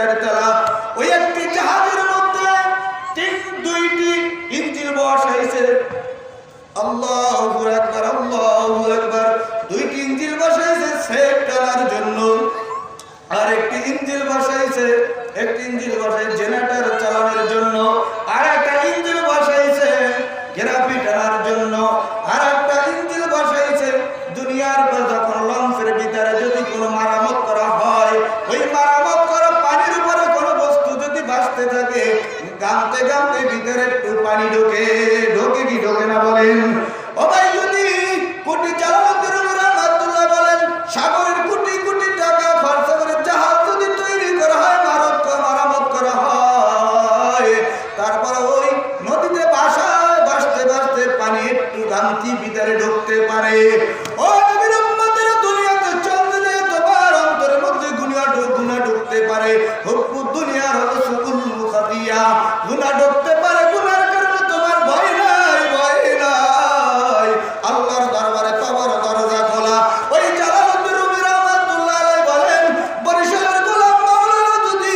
4 তলা। ওই একটি জাহাজের মধ্যে দুইটি ইঞ্জিন বসাইছে। আল্লাহু আকবার, আল্লাহু আকবার। দুইটি ইঞ্জিন বসাইছে সেট টানার জন্য, আর একটি ইঞ্জিন বসাইছে জেনারেটর চালানোর জন্য, আর একটা ইঞ্জিন বসাইছে গ্রাফি টানার জন্য, আর একটা ইঞ্জিন বসাইছে দুনিয়ার পর যখন লঞ্চের ভিতরে যদি কোনো মারামত করা হয়, ওই মারামত করা পানির উপরে কোনো বস্তু যদি ভাসতে থাকে, গামতে গামতে ভিতরে একটু পানি ঢোকে কি ঢোকে না বলেন? ও ভাই, যদি কোটি চালানোর রাহমাতুল্লাহ বলেন সাগরের কোটি কোটি টাকা খরচ করে জাহাজ যদি তৈরি করা হয়, মারামত করা হয়, তারপরে ওই নদীতে ভাসতে ভাসতে পানি একটু গামতি ভিতরে ঢুকতে পারে। ও নবীর উম্মতেরা, দুনিয়াতে চলতে যায় তোমার অন্তরের মধ্যে গুনাহ ঢুকতে পারে। হুব্বুদ দুনিয়ার রাসূলুল খাতিয়া, গুনাহ ঢুকতে পারে। গুনার কারণে তোমার ভয় নাই, আল্লাহর দরবারে তওবার দরজা খোলা। ওই জালালউদ্দিন রুমি রাহমাতুল্লাহ আলাইহি বলেন, বরিশালের গোলাম মাওলানা যদি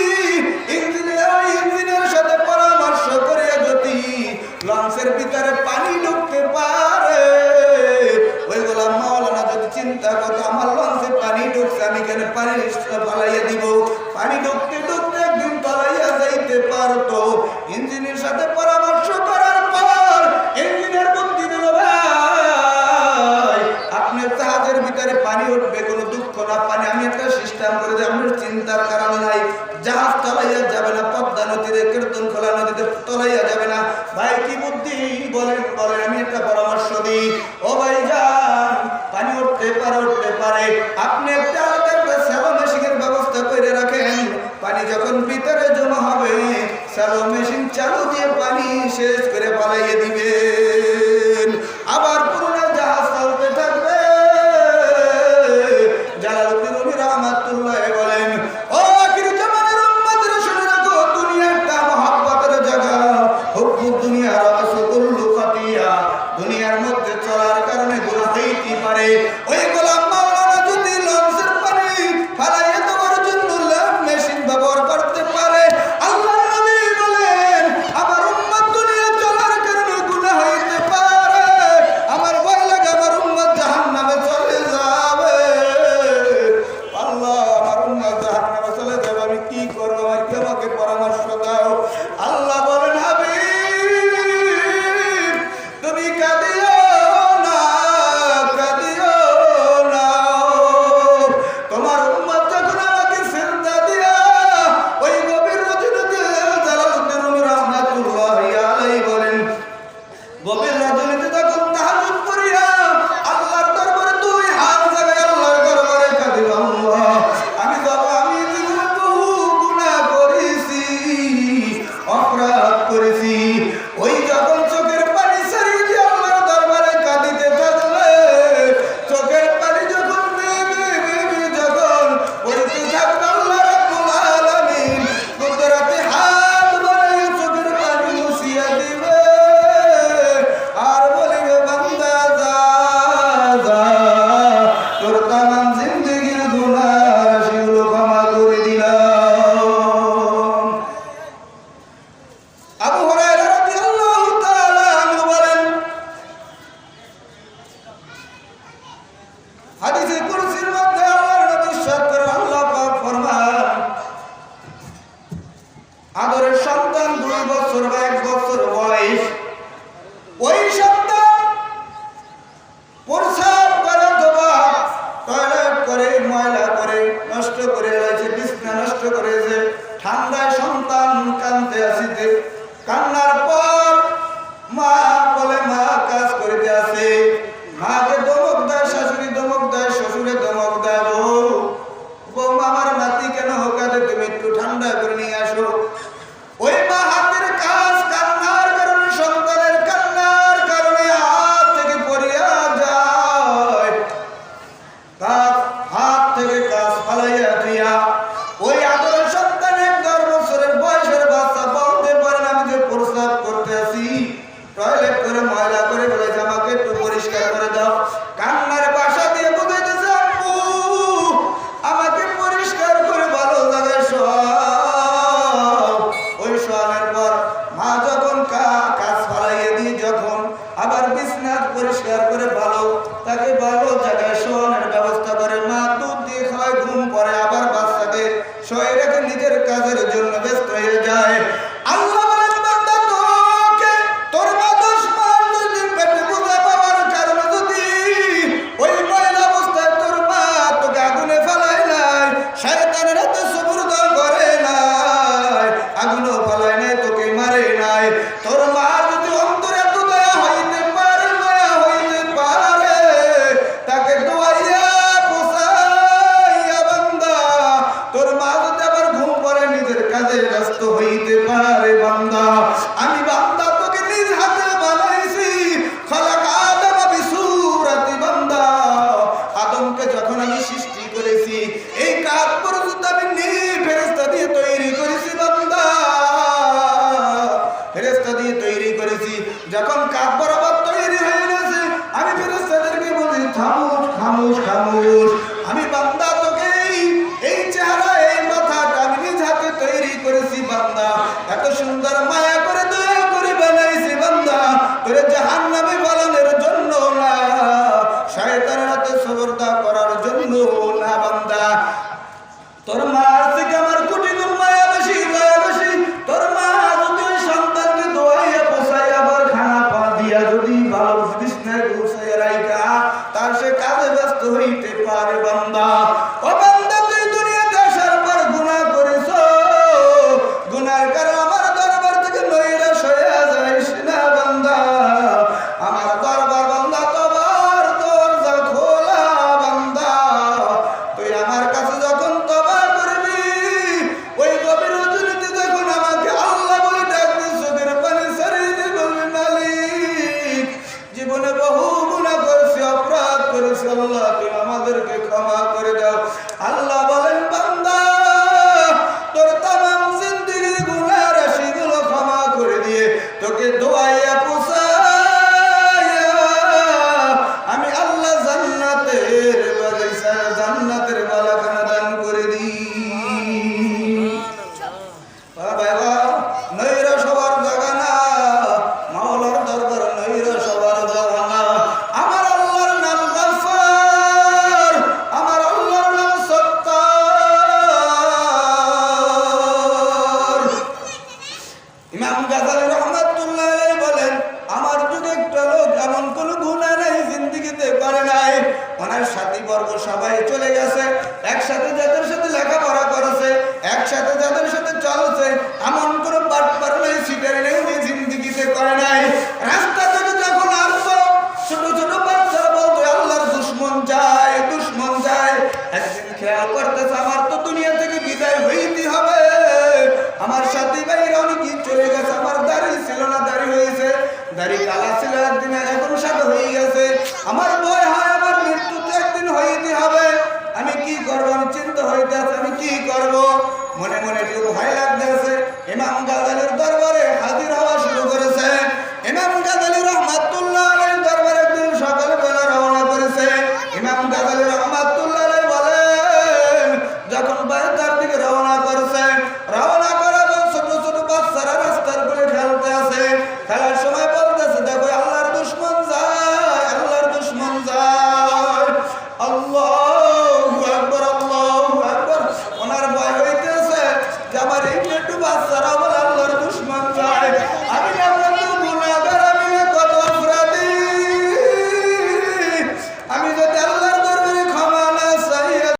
ইঞ্জিনিয়ারের সাথে পরামর্শ করে যদি লঞ্চের ভিতরে পানি ঢুকতে পারে, ওই গোলাম মাওলানা যদি চিন্তা করতো আমার লঞ্চে পানি ঢুকছে, আমি কেন পানি ফালাইয়া দিব, পানি ঢুকতে ঢুকতে একদিন তলাইয়া যাইতে পারতো। ইঞ্জিনের সাথে পরামর্শ করার পর ইঞ্জিনিয়ার বুদ্ধি দিল, ভাই আপনার জাহাজের ভিতরে পানি উঠবে, কোনো দুঃখ না, পানি আমি একটা সিস্টেম করে দিই, আপনার চিন্তার কারণ নাই। জাহাজ তলাইয়া যাবে না, পদ্মা নদীতে কীর্তনখোলা নদীতে তলাইয়া যাবে না। ভাই কি বুদ্ধি বলেন, আমি একটা পরামর্শ দিই। ও ভাই যান, পানি উঠতে পারে, আপনি একটা স্যালো মেশিনের ব্যবস্থা করে রাখেন। পানি যখন ভিতরে জমা হবে, স্যালো মেশিন চালু দিয়ে পানি শেষ করে পালাইয়ে দিবেন, আবার পুরনো জাহাজ চলতে থাকবে। জালালউদ্দিন রুমি রাহমাতুল্লাহ বলেন, ও আখির জামানের উম্মতরা শুনে রাখো, দুনিয়াটা মহব্বতের জায়গা। হুব্বুদ দুনিয়া রাসূলুল খাতিয়া, দুনিয়ার মধ্যে চলার কারণে গুনাহ হইতে পারে। ওই গোলাম মাওলানা যদি লঞ্চের পানি ফালাইয়া দেওয়ার জন্য মেশিন ব্যবহার করতে পারে, আল্লাহ নবী বলেন আমার উম্মত দুনিয়া চলার কারণে গুনাহ হইতে পারে, আমার ভয় লাগে আমার উম্মত জাহান্নামে চলে যাবে। আল্লাহ, আমার উম্মত জাহান্নামে চলে যাবে, আমি কি করব? আমাকে পরামর্শ দাও। আল্লাহ বলেন, হাবিব তুমি কাঁদিও না, তোমার উম্মত যখন আমাকে সিজদা দিয়া ওই গভীর রজনীতে, জালালউদ্দিন রুমি রাহমাতুল্লাহ আলাইহি বলেন, গভীর রজনীতে যখন তাহাজ্জুদ করিয়া আল্লাহর দরবারে দুই হাত জাগায় আল্লাহর দরবারে কাঁদিল, আল্লাহ আমি জীবনে বহু গুনাহ করেছি, অপরাধ করেছি। ওই যখন চোখের পানি ছাড়িয়ে দিয়ে আল্লাহর দরবারে কাঁদিতে থাকলে, চোখের পানি যখন যখন পড়তে থাকবে, আল্লাহ রাব্বুল আলামিন কুদরতে হাত বাড়িয়ে চোখের পানি মুছিয়া দিবে, আর বলিবে বান্দা যা তোর তামাম জিন্দেগির গুনাহ সেগুলো ক্ষমা করে দিলাম। আবু হুরায়রা রাদিয়াল্লাহু তাআলা আনহু বলেন, হাদিসে কুরসির মধ্যে আল্লাহর নবী ইরশাদ করেন, আল্লাহ পাক ফরমান, আদরের সন্তান 2 বছর বা 1 বছর বয়স, ওই সন্তান প্রস্রাব করে অথবা টয়লেট করে, ময়লা করে, নষ্ট করে রয়েছে, বিছনা নষ্ট করেছে, ঠান্ডায় সন্তান কাঁদতে আসিতে, কান্নার পর মা বলে, মা কাজ করিতে আসে, মাকে ধমক দেয়, শাশুড়ি ধমক দেয়, শ্বশুরে করে শেয়ার করে ভালো তাকে ভালো জায়গায় শোয়ানোর ব্যবস্থা করে, মা দুধ দিয়ে খাওয়ায়, ঘুম পড়ে, আবার বাচ্চাকে শোয় রেখে নিজের কাজের জন্য ব্যস্ত হয়ে যায়। আল্লাহ বলেন বান্দা তোকে তোর মা 10 মাস 10 দিন পেটে বোঝা পাওয়ার কারণে যদি ওই ময়লা অবস্থায় তোর মা তোকে আগুনে ফেলায় নাই, শয়তানের হাতে সুবর্দ করে নাই, আগুনও ফেলায় নাই, তোকে মারে নাই, তোর মা যদি অন্তরে এত দয়া হইতে পারে, মায়া হইতে পারে, তাকে দোয়াইয়া পোষাইয়া বান্দা তোর মা যদি আবার ঘুম পড়ে নিজের কাজে ব্যস্ত হইতে পারে, বান্দা আমি বান্দা তোকে নিজ হাতে বানাইছি। খালাক আদম বিসূরাতি, বান্দা আদমকে যখন আমি সৃষ্টি করেছি এই কাজ পর্যন্ত আমি ফেরেশতা দিয়ে তৈরি করেছি, বান্দা ফেরেশতা দিয়ে তৈরি করেছি। যখন কাজ বরাবর তৈরি হয়ে গেছে আমি ফেরেশতাদেরকে বলি খামোশ খামোশ খামোশ, আমি বান্দা তোকে এই চেহারা এই মাথাটা আমি নিজ হাতে তৈরি করেছি, বান্দা এত সুন্দর মায়া করে দয়া করে বানাইছি, বান্দা তোরে জাহান্নামে ফেলানোর জন্য না, শয়তানের হাতে সবরদা করার জন্য না, বান্দা তোর মা থেকে আমার কোটি গুণ মায়া বেশি, দয়া বেশি। তোর মা যদি সন্তানকে দোয়াইয়া পোষাইয়া আবার খানা পা দিয়া যদি ভালো বিছনায় গুছাইয়া রাইখা তার সে কাজে ব্যস্ত হইতে পারে, বান্দা ও বান্দা তুই দুনিয়াতে আসার পর গুনাহ করেছ, গুনার কারণে আমার দরবার থেকে নৈরাশ হয়ে যাইস না, বান্দা আমার দরবার বান্দা তোমার দরজা খোলা, বান্দা তুই আমার কাছে যখন তওবা করবি ওই গভীর রজনীতে যখন আমাকে আল্লাহ বলে ডাকবি, চোখের পানি ছাড়িয়ে দিয়ে বলবি মালিক জীবনে বহু গুনাহ করেছি, অপরাধ করেছি, আল্লাহ তুই আমাদেরকে ক্ষমা করে দাও। আল্লাহ বলেন বান্দা তোর তামাম জিন্দেগির গুনাহ রাশিগুলো ক্ষমা করে দিয়ে তোকে দোয়াইয়া পোষাইয়া আমি আল্লাহ জান্নাতের বাগিচা জান্নাতের বালাখানা দান করে দিই। বাবা নৈরাশ হওয়ার জায়গা না, মাওলার দরবার নৈরাশ হওয়ার জায়গা না। আমার আল্লাহর নাম গফফার, আমার আল্লাহর নাম সত্তার। ইমাম গাযালী রাহমাতুল্লাহ আলাইহি বলেন আমার যুগে একটা লোক এমন কোন গুনাহ নাই জিন্দেগিতে করে নাই, ওনার সাথী বর্গ সবাই চলে গেছে, একসাথে যাদের সাথে লেখাপড়া করেছে, একসাথে যাদের সাথে চলছে, এমন কোন বাটপার নাই সিটার নেই উনি জিন্দেগিতে করে নাই। রাস্তা থেকে যখন আসতো ছোট ছোট বাচ্চারা বলতো আল্লাহর দুশমন যায় দুশমন যায়। একদিন খেয়াল করতেছে আমার তো দুনিয়া থেকে বিদায় হইতে হবে, আমার সাথী ভাইরা অনেকেই চলে গেছে, আমার দাড়ি ছিল না দাড়ি হয়েছে, দাড়ি কালা ছিল একদিন এখন সাদা হয়ে গেছে,